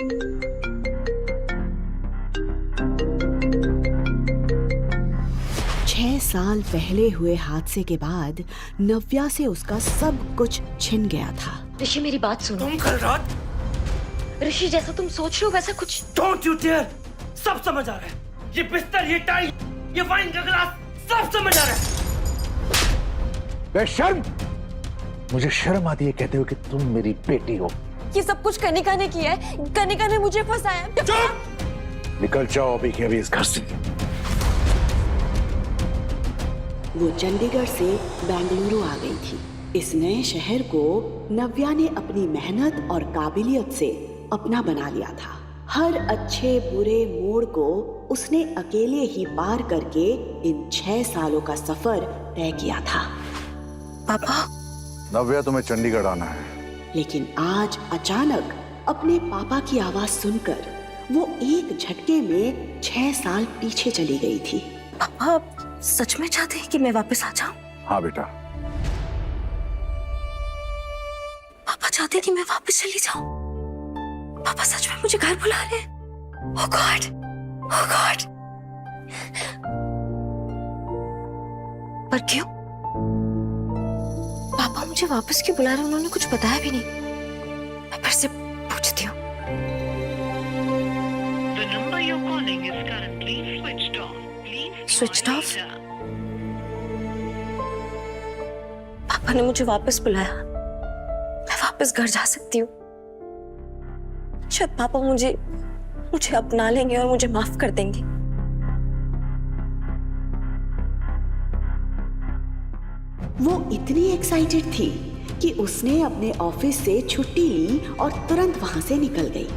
छह साल पहले हुए हादसे के बाद नव्या से उसका सब कुछ छिन गया था। ऋषि मेरी बात सुनो। तुम कल रात ऋषि जैसा तुम सोच रहे हो वैसा कुछ। डोंट यू डेयर, सब समझ आ रहा है। ये बिस्तर, ये टाई, ये वाइन का गिलास, सब समझ आ रहा है। बेशर्म, मुझे शर्म आती है कहते हो कि तुम मेरी बेटी हो। ये सब कुछ कनिका ने किया है, कनिका ने मुझे फंसाया। चुप! निकल जाओ अभी के अभी इस घर से। वो चंडीगढ़ से बेंगलुरु आ गई थी। इस नए शहर को नव्या ने अपनी मेहनत और काबिलियत से अपना बना लिया था। हर अच्छे बुरे मोड़ को उसने अकेले ही पार करके इन 6 सालों का सफर तय किया था। पापा, नव्या, तुम्हें चंडीगढ़ आना है। लेकिन आज अचानक अपने पापा की आवाज सुनकर वो एक झटके में 6 साल पीछे चली गई थी। पापा सच में चाहते हैं कि मैं वापस आ जाऊं? हाँ बेटा। पापा चाहते हैं कि मैं वापस चली जाऊं? पापा सच में मुझे घर बुला रहे हैं? ओह गॉड, ओह गॉड। पर क्यों? पापा मुझे वापस क्यों बुला रहे हैं? उन्होंने कुछ बताया भी नहीं। मैं फिर से पूछती हूँ। The number you're calling is currently switched off. Please Switched try off? later. पापा ने मुझे वापस बुलाया। मैं वापस घर जा सकती हूँ। शायद पापा मुझे अपना लेंगे और मुझे माफ कर देंगे। वो इतनी एक्साइटेड थी कि उसने अपने ऑफिस से छुट्टी ली और तुरंत वहां से निकल गई।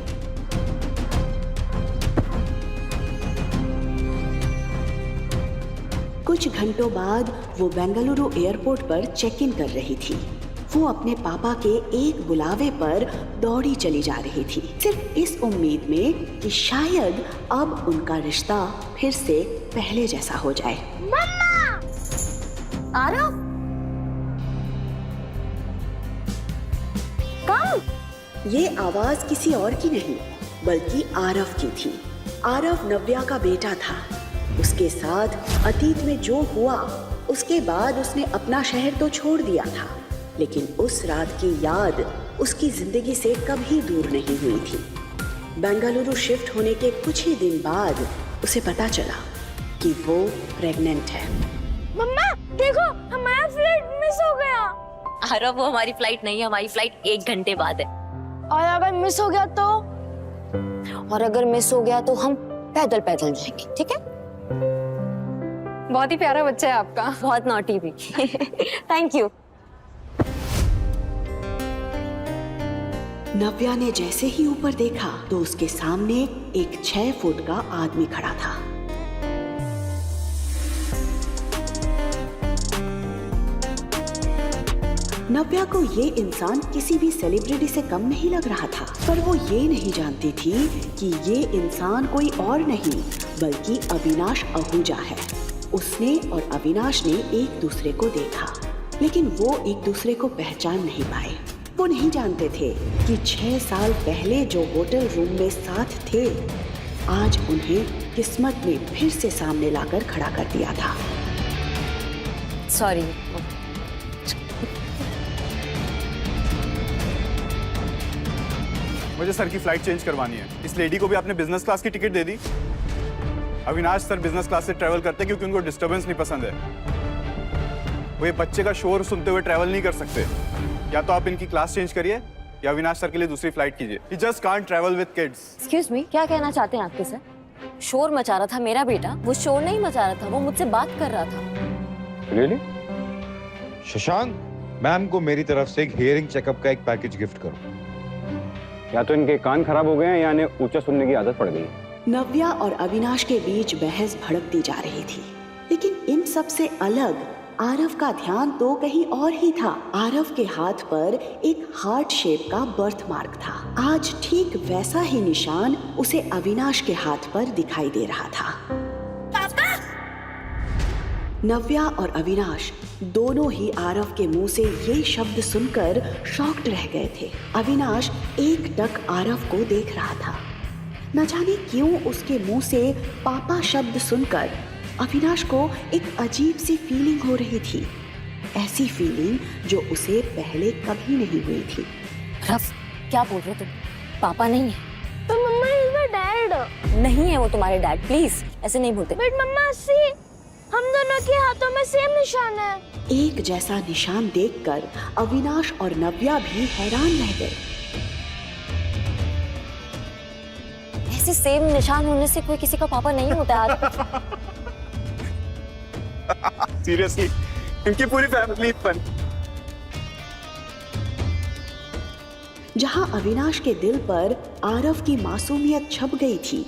कुछ घंटों बाद वो बेंगलुरु एयरपोर्ट पर चेक इन कर रही थी। वो अपने पापा के एक बुलावे पर दौड़ी चली जा रही थी, सिर्फ इस उम्मीद में कि शायद अब उनका रिश्ता फिर से पहले जैसा हो जाए। आरव, ये आवाज किसी और की नहीं बल्कि आरव की थी। आरव नव्या का बेटा था। उसके साथ अतीत में जो हुआ उसके बाद उसने अपना शहर तो छोड़ दिया था, लेकिन उस रात की याद उसकी जिंदगी से कभी दूर नहीं हुई थी। बेंगलुरु शिफ्ट होने के कुछ ही दिन बाद उसे पता चला कि वो प्रेग्नेंट है। मम्मा देखो, हमारा फ्लाइट मिस हो गया। आरव वो हमारी फ्लाइट नहीं है, हमारी फ्लाइट 1 घंटे बाद है। और अगर मिस हो गया तो? और अगर मिस हो गया तो हम पैदल पैदल जाएंगे, ठीक है? बहुत ही प्यारा बच्चा है आपका। बहुत नॉटी भी। Thank you. नव्या ने जैसे ही ऊपर देखा तो उसके सामने एक 6 फुट का आदमी खड़ा था। नव्या को ये इंसान किसी भी सेलिब्रिटी से कम नहीं लग रहा था, पर वो ये नहीं जानती थी कि ये इंसान कोई और नहीं बल्कि अविनाश आहूजा है। उसने और अविनाश ने एक दूसरे को देखा, लेकिन वो एक दूसरे को पहचान नहीं पाए। वो नहीं जानते थे कि 6 साल पहले जो होटल रूम में साथ थे, आज उन्हें किस्मत ने फिर से सामने लाकर खड़ा कर दिया था। सॉरी। मुझे सर की फ्लाइट चेंज करवानी है। इस लेडी को भी आपने बिजनेस क्लास की टिकट दे दी। अविनाश सर बिजनेस क्लास से ट्रैवल करते क्योंकि उनको डिस्टर्बेंस नहीं पसंद है। वो ये बच्चे का शोर सुनते हुए ट्रैवल नहीं कर सकते। या तो आप इनकी क्लास चेंज करिए या अविनाश सर के लिए दूसरी फ्लाइट कीजिए। He just can't travel with kids. Excuse me, क्या कहना चाहते हैं आपके सर? शोर मचा रहा था मेरा बेटा, वो शोर नहीं मचा रहा था, वो मुझसे बात कर रहा था। Really? शशांक, मैम को मेरी तरफ से एक हियरिंग चेकअप का एक पैकेज गिफ्ट करो। या तो इनके कान खराब हो गए हैं या इन्हें ऊंचा सुनने की आदत पड़ गई। नव्या और अविनाश के बीच बहस भड़कती जा रही थी, लेकिन इन सब से अलग आरव का ध्यान तो कहीं और ही था। आरव के हाथ पर एक हार्ट शेप का बर्थ मार्क था। आज ठीक वैसा ही निशान उसे अविनाश के हाथ पर दिखाई दे रहा था। नव्या और अविनाश दोनों ही आरव के मुंह से ये शब्द सुनकर शॉक्ड रह गए थे। अविनाश एकटक आरव को देख रहा था। न जाने क्यों उसके मुंह से पापा शब्द सुनकर अविनाश को एक अजीब सी फीलिंग हो रही थी, ऐसी फीलिंग जो उसे पहले कभी नहीं हुई थी। रफ, क्या बोल रहे तुम? पापा नहीं है। तो मम्मा इज माय डैड। नहीं है वो तुम्हारे डैड, प्लीज ऐसे नहीं बोलते। बट मम्मा सी, हम दोनों के हाथों में सेम निशान है। एक जैसा निशान देखकर अविनाश और नव्या भी हैरान रह गए। ऐसे सेम निशान होने से कोई किसी का पापा नहीं होता यार। सीरियसली इनकी पूरी फैमिली फन। जहां अविनाश के दिल पर आरव की मासूमियत छप गई थी,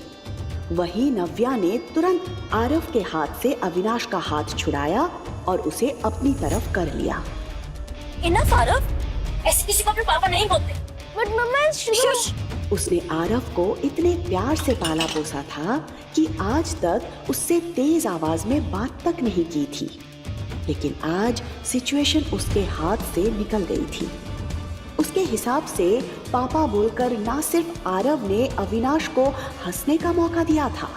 वहीं नव्या ने तुरंत आरव के हाथ से अविनाश का हाथ छुड़ाया और उसे अपनी तरफ कर लिया। इनफ आरव, ऐसे किसी को अपने पापा नहीं बोलते। But mamma is true. उसने आरव को इतने प्यार से पाला पोसा था कि आज तक उससे तेज आवाज में बात तक नहीं की थी, लेकिन आज सिचुएशन उसके हाथ से निकल गई थी। उसके हिसाब से पापा बोलकर ना सिर्फ आरव ने अविनाश को हंसने का मौका दिया था,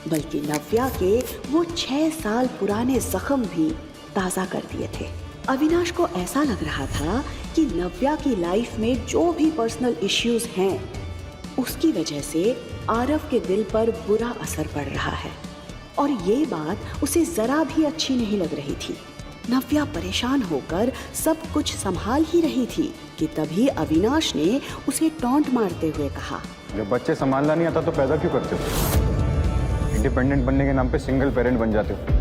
बल्कि नव्या के वो 6 साल पुराने जख्म भी ताज़ा कर दिए थे। अविनाश को ऐसा लग रहा था कि नव्या की लाइफ में जो भी पर्सनल इश्यूज हैं, उसकी वजह से आरव के दिल पर बुरा असर पड़ रहा है, और ये बात उसे जरा भी अच्छी नहीं लग रही थी। नव्या परेशान होकर सब कुछ संभाल ही रही थी कि तभी अविनाश ने उसे टॉन्ट मारते हुए कहा, जब बच्चे संभालना नहीं आता तो पैदा क्यों करते हो? इंडिपेंडेंट बनने के नाम पे सिंगल पेरेंट बन जाते हो।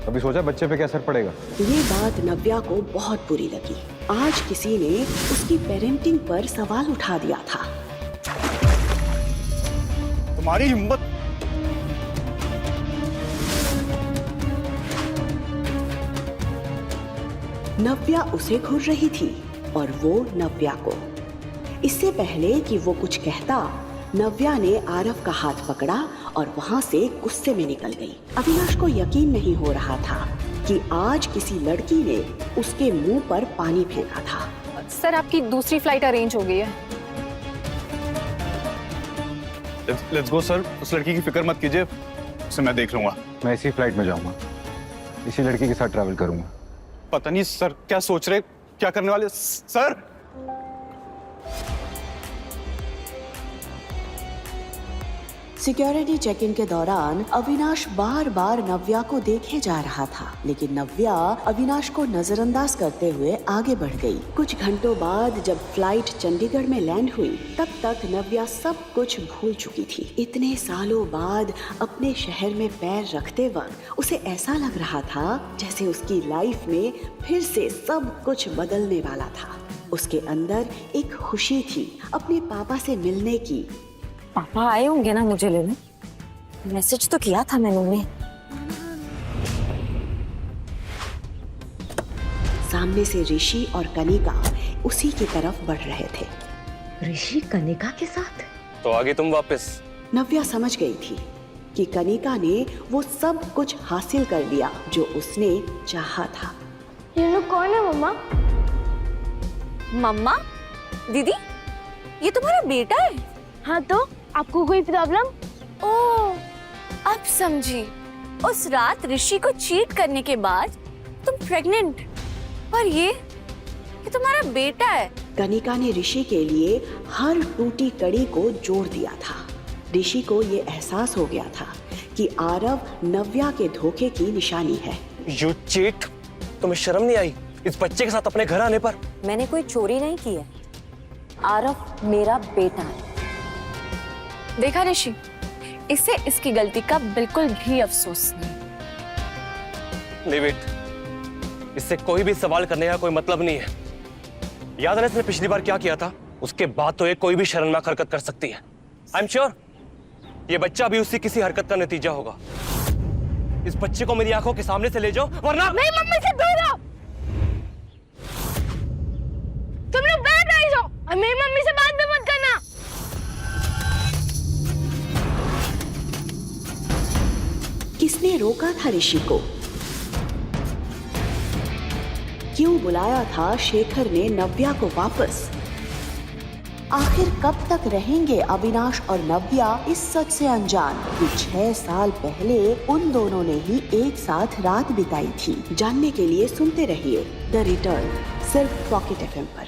कभी सोचा बच्चे पे क्या असर पड़ेगा? ये बात नव्या को बहुत बुरी लगी। आज किसी ने उसकी पेरेंटिंग पर सवाल उठा दिया था। तुम्हारी हिम्मत! नव्या उसे घूर रही थी और वो नव्या को। इससे पहले कि वो कुछ कहता, नव्या ने आरव का हाथ पकड़ा और वहां से गुस्से में निकल गई। अविनाश को यकीन नहीं हो रहा था कि आज किसी लड़की ने उसके मुंह पर पानी फेंका था। सर, आपकी दूसरी फ्लाइट अरेंज हो गई है। Let's go sir. उस लड़की की फिक्र मत कीजिए, उसे मैं देख लूंगा। मैं इसी फ्लाइट में जाऊंगा, इसी लड़की के साथ ट्रैवल करूंगा। पता नहीं सर क्या सोच रहे, क्या करने वाले सर। सिक्योरिटी चेक इन के दौरान अविनाश बार बार नव्या को देखे जा रहा था, लेकिन नव्या अविनाश को नजरअंदाज करते हुए आगे बढ़ गई। कुछ घंटों बाद जब फ्लाइट चंडीगढ़ में लैंड हुई, तब तक नव्या सब कुछ भूल चुकी थी। इतने सालों बाद अपने शहर में पैर रखते वक्त उसे ऐसा लग रहा था जैसे उसकी लाइफ में फिर से सब कुछ बदलने वाला था। उसके अंदर एक खुशी थी अपने पापा से मिलने की। पापा आए होंगे ना मुझे लेने, मैसेज तो किया था मैंने उन्हें। सामने से ऋषि और कनिका उसी की तरफ बढ़ रहे थे। ऋषि कनिका के साथ? तो आगे तुम वापस। नव्या समझ गई थी कि कनिका ने वो सब कुछ हासिल कर लिया जो उसने चाहा था। ये लोग कौन है मम्मा? मम्मा, दीदी, ये तुम्हारा बेटा है? हाँ, तो आपको कोई प्रॉब्लम? ओह, अब समझी। उस रात ऋषि को चीट करने के बाद तुम प्रेग्नेंट, और ये तुम्हारा बेटा है। कनिका ने ऋषि के लिए हर टूटी कड़ी को जोड़ दिया था। ऋषि को ये एहसास हो गया था कि आरव नव्या के धोखे की निशानी है। You cheat! तुम्हें शर्म नहीं आई इस बच्चे के साथ अपने घर आने पर? मैंने कोई चोरी नहीं की है। आरव मेरा बेटा है। देखा ऋषि, इसे इसकी गलती का बिल्कुल भी अफसोस नहीं। नहीं वेट, इससे कोई भी सवाल करने का कोई मतलब नहीं है। याद है इसने पिछली बार क्या किया था? उसके बाद तो ये कोई भी शर्मनाक हरकत कर सकती है। आई एम श्योर ये बच्चा भी उसकी किसी हरकत का नतीजा होगा। इस बच्चे को मेरी आंखों के सामने से ले जाओ, वरना नहीं, मम्मी से दूर रहो। तुम लोग बैठ रही हो और मेरी मम्मी से बात भी मत करना। किसने रोका था ऋषि को? क्यों बुलाया था शेखर ने नव्या को वापस? आखिर कब तक रहेंगे अविनाश और नव्या इस सच से अनजान कि 6 साल पहले उन दोनों ने ही एक साथ रात बिताई थी? जानने के लिए सुनते रहिए द रिटर्न, सिर्फ पॉकेट FM पर।